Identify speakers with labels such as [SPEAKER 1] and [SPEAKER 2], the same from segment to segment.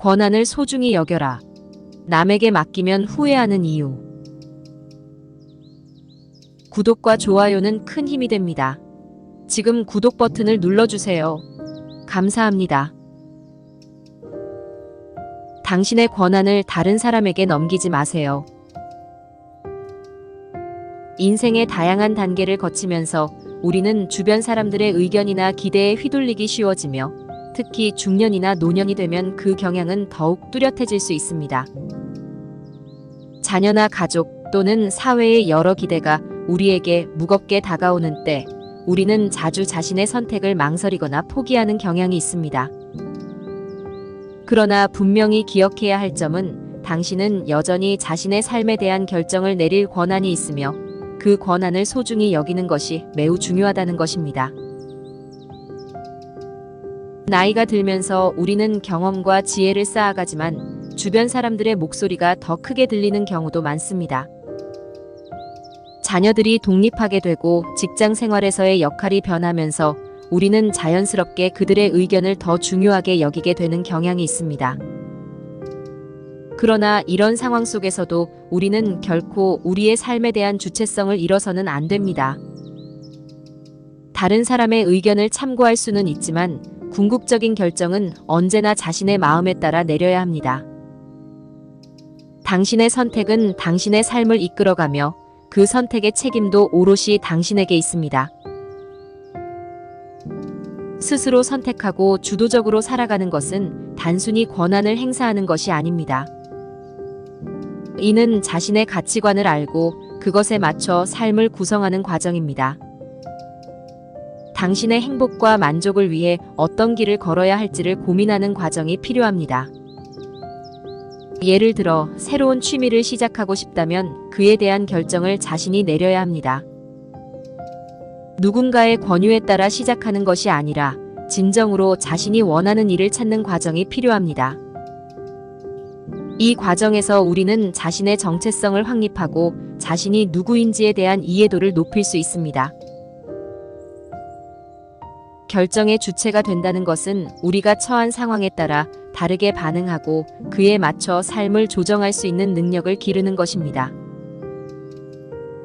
[SPEAKER 1] 권한을 소중히 여겨라. 남에게 맡기면 후회하는 이유. 구독과 좋아요는 큰 힘이 됩니다. 지금 구독 버튼을 눌러주세요. 감사합니다. 당신의 권한을 다른 사람에게 넘기지 마세요. 인생의 다양한 단계를 거치면서 우리는 주변 사람들의 의견이나 기대에 휘둘리기 쉬워지며 특히 중년이나 노년이 되면 그 경향은 더욱 뚜렷해질 수 있습니다. 자녀나 가족 또는 사회의 여러 기대가 우리에게 무겁게 다가오는 때 우리는 자주 자신의 선택을 망설이거나 포기하는 경향이 있습니다. 그러나 분명히 기억해야 할 점은 당신은 여전히 자신의 삶에 대한 결정을 내릴 권한이 있으며 그 권한을 소중히 여기는 것이 매우 중요하다는 것입니다. 나이가 들면서 우리는 경험과 지혜를 쌓아가지만 주변 사람들의 목소리가 더 크게 들리는 경우도 많습니다. 자녀들이 독립하게 되고 직장 생활에서의 역할이 변하면서 우리는 자연스럽게 그들의 의견을 더 중요하게 여기게 되는 경향이 있습니다. 그러나 이런 상황 속에서도 우리는 결코 우리의 삶에 대한 주체성을 잃어서는 안 됩니다. 다른 사람의 의견을 참고할 수는 있지만 궁극적인 결정은 언제나 자신의 마음에 따라 내려야 합니다. 당신의 선택은 당신의 삶을 이끌어가며 그 선택의 책임도 오롯이 당신에게 있습니다. 스스로 선택하고 주도적으로 살아가는 것은 단순히 권한을 행사하는 것이 아닙니다. 이는 자신의 가치관을 알고 그것에 맞춰 삶을 구성하는 과정입니다. 당신의 행복과 만족을 위해 어떤 길을 걸어야 할지를 고민하는 과정이 필요합니다. 예를 들어 새로운 취미를 시작하고 싶다면 그에 대한 결정을 자신이 내려야 합니다. 누군가의 권유에 따라 시작하는 것이 아니라 진정으로 자신이 원하는 일을 찾는 과정이 필요합니다. 이 과정에서 우리는 자신의 정체성을 확립하고 자신이 누구인지에 대한 이해도를 높일 수 있습니다. 결정의 주체가 된다는 것은 우리가 처한 상황에 따라 다르게 반응하고 그에 맞춰 삶을 조정할 수 있는 능력을 기르는 것입니다.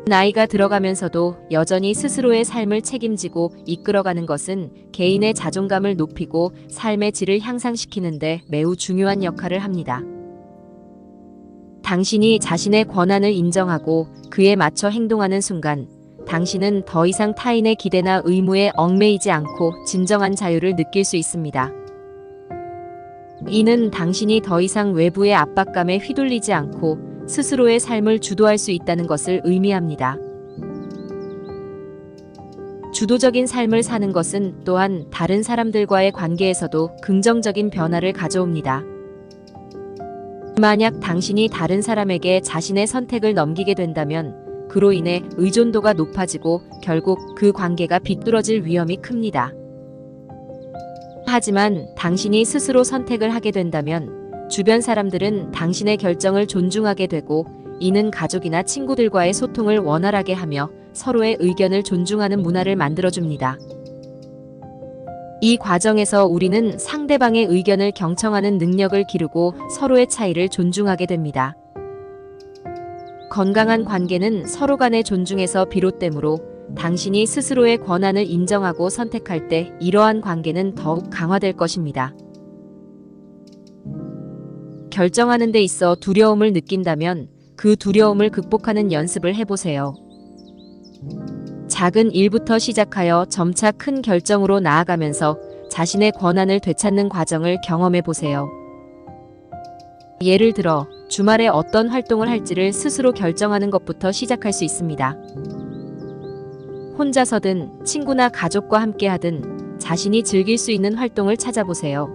[SPEAKER 1] 나이가 들어가면서도 여전히 스스로의 삶을 책임지고 이끌어가는 것은 개인의 자존감을 높이고 삶의 질을 향상시키는 데 매우 중요한 역할을 합니다. 당신이 자신의 권한을 인정하고 그에 맞춰 행동하는 순간 당신은 더 이상 타인의 기대나 의무에 얽매이지 않고 진정한 자유를 느낄 수 있습니다. 이는 당신이 더 이상 외부의 압박감에 휘둘리지 않고 스스로의 삶을 주도할 수 있다는 것을 의미합니다. 주도적인 삶을 사는 것은 또한 다른 사람들과의 관계에서도 긍정적인 변화를 가져옵니다. 만약 당신이 다른 사람에게 자신의 선택을 넘기게 된다면 그로 인해 의존도가 높아지고 결국 그 관계가 비뚤어질 위험이 큽니다. 하지만 당신이 스스로 선택을 하게 된다면 주변 사람들은 당신의 결정을 존중하게 되고 이는 가족이나 친구들과의 소통을 원활하게 하며 서로의 의견을 존중하는 문화를 만들어줍니다. 이 과정에서 우리는 상대방의 의견을 경청하는 능력을 기르고 서로의 차이를 존중하게 됩니다. 건강한 관계는 서로 간의 존중에서 비롯되므로 당신이 스스로의 권한을 인정하고 선택할 때 이러한 관계는 더욱 강화될 것입니다. 결정하는 데 있어 두려움을 느낀다면 그 두려움을 극복하는 연습을 해보세요. 작은 일부터 시작하여 점차 큰 결정으로 나아가면서 자신의 권한을 되찾는 과정을 경험해 보세요. 예를 들어 주말에 어떤 활동을 할지를 스스로 결정하는 것부터 시작할 수 있습니다. 혼자서든 친구나 가족과 함께 하든 자신이 즐길 수 있는 활동을 찾아보세요.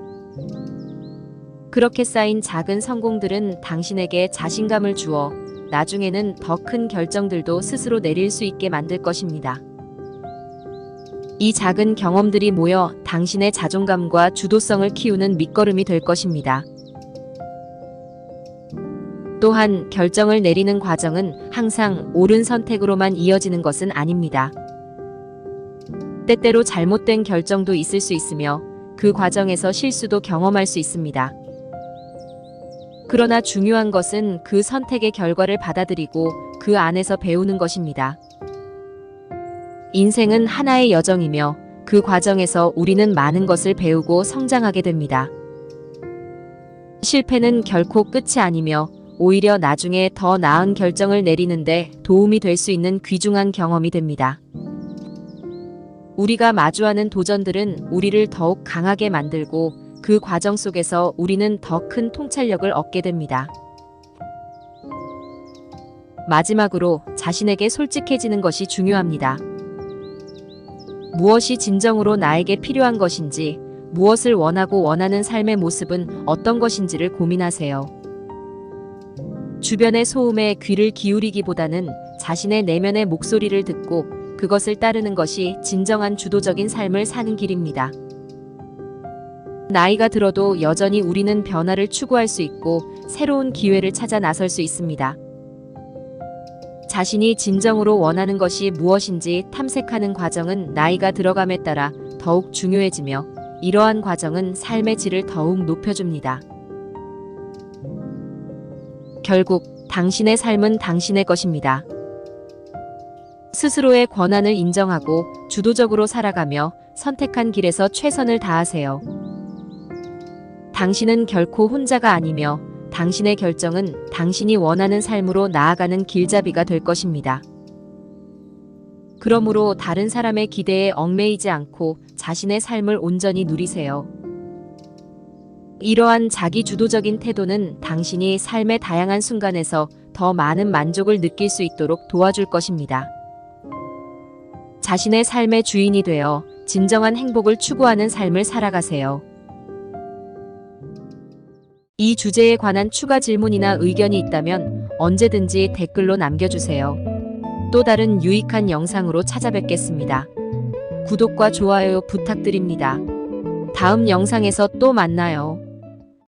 [SPEAKER 1] 그렇게 쌓인 작은 성공들은 당신에게 자신감을 주어 나중에는 더 큰 결정들도 스스로 내릴 수 있게 만들 것입니다. 이 작은 경험들이 모여 당신의 자존감과 주도성을 키우는 밑거름이 될 것입니다. 또한 결정을 내리는 과정은 항상 옳은 선택으로만 이어지는 것은 아닙니다. 때때로 잘못된 결정도 있을 수 있으며 그 과정에서 실수도 경험할 수 있습니다. 그러나 중요한 것은 그 선택의 결과를 받아들이고 그 안에서 배우는 것입니다. 인생은 하나의 여정이며 그 과정에서 우리는 많은 것을 배우고 성장하게 됩니다. 실패는 결코 끝이 아니며 오히려 나중에 더 나은 결정을 내리는데 도움이 될 수 있는 귀중한 경험이 됩니다. 우리가 마주하는 도전들은 우리를 더욱 강하게 만들고 그 과정 속에서 우리는 더 큰 통찰력을 얻게 됩니다. 마지막으로 자신에게 솔직해지는 것이 중요합니다. 무엇이 진정으로 나에게 필요한 것인지, 무엇을 원하고 원하는 삶의 모습은 어떤 것인지를 고민하세요. 주변의 소음에 귀를 기울이기보다는 자신의 내면의 목소리를 듣고 그것을 따르는 것이 진정한 주도적인 삶을 사는 길입니다. 나이가 들어도 여전히 우리는 변화를 추구할 수 있고 새로운 기회를 찾아 나설 수 있습니다. 자신이 진정으로 원하는 것이 무엇인지 탐색하는 과정은 나이가 들어감에 따라 더욱 중요해지며 이러한 과정은 삶의 질을 더욱 높여줍니다. 결국 당신의 삶은 당신의 것입니다. 스스로의 권한을 인정하고 주도적으로 살아가며 선택한 길에서 최선을 다하세요. 당신은 결코 혼자가 아니며 당신의 결정은 당신이 원하는 삶으로 나아가는 길잡이가 될 것입니다. 그러므로 다른 사람의 기대에 얽매이지 않고 자신의 삶을 온전히 누리세요. 이러한 자기 주도적인 태도는 당신이 삶의 다양한 순간에서 더 많은 만족을 느낄 수 있도록 도와줄 것입니다. 자신의 삶의 주인이 되어 진정한 행복을 추구하는 삶을 살아가세요. 이 주제에 관한 추가 질문이나 의견이 있다면 언제든지 댓글로 남겨주세요. 또 다른 유익한 영상으로 찾아뵙겠습니다. 구독과 좋아요 부탁드립니다. 다음 영상에서 또 만나요.